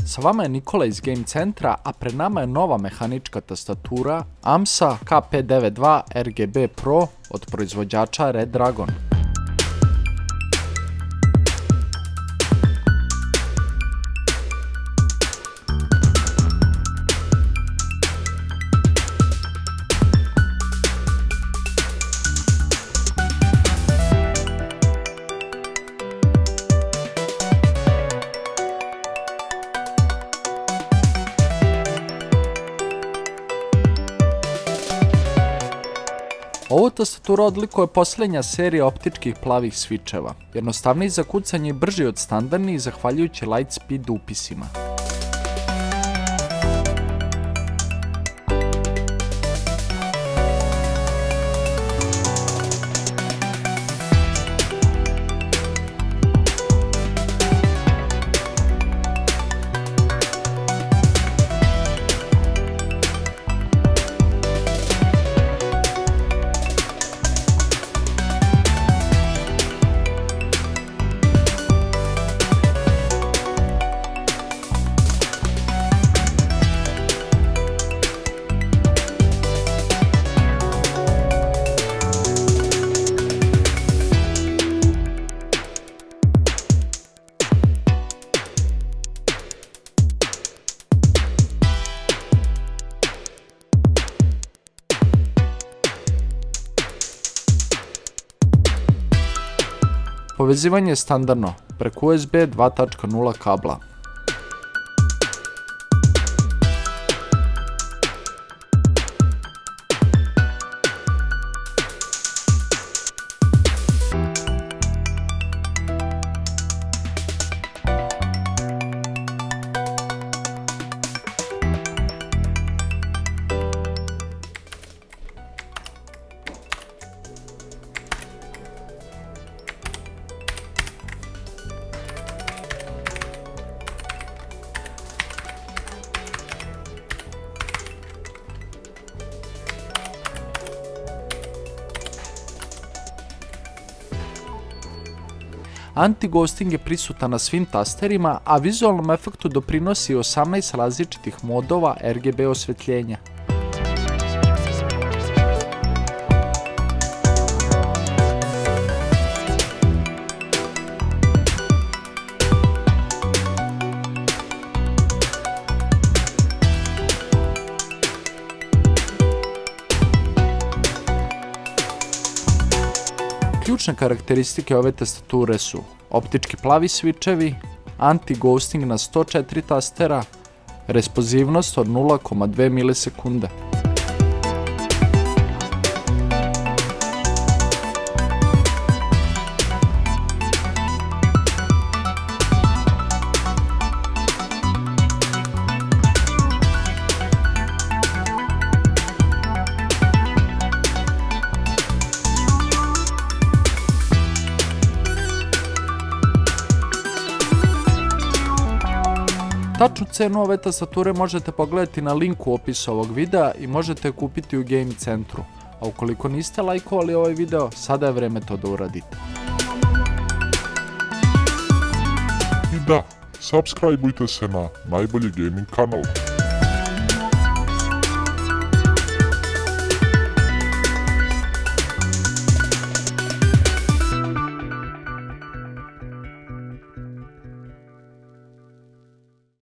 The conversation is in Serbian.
Sa vama je Nikola iz Game Centra, a pred nama je nova mehanička tastatura AMSA KP92 RGB Pro od proizvođača Red Dragon. Ovu tastaturu odlikuje posljednja serija optičkih plavih svičeva, jednostavniji za kucanje i brži od standardnih zahvaljujući Lightspeed upisima. Povezivanje je standardno, preko USB 2.0 kabla. Anti-ghosting je prisutan na svim tasterima, a vizualnom efektu doprinosi 18 različitih modova RGB osvjetljenja. Ključne karakteristike ove tastature su optički plavi svičevi, anti-ghosting na 104 tastera, responsivnost od 0,2 milisekunde. Tačnu cenu ove tastature možete pogledati na linku u opisu ovog videa i možete je kupiti u Game Centru. A ukoliko niste lajkovali ovaj video, sada je vreme to da uradite. I da, subscribeujte se na najbolji gaming kanal.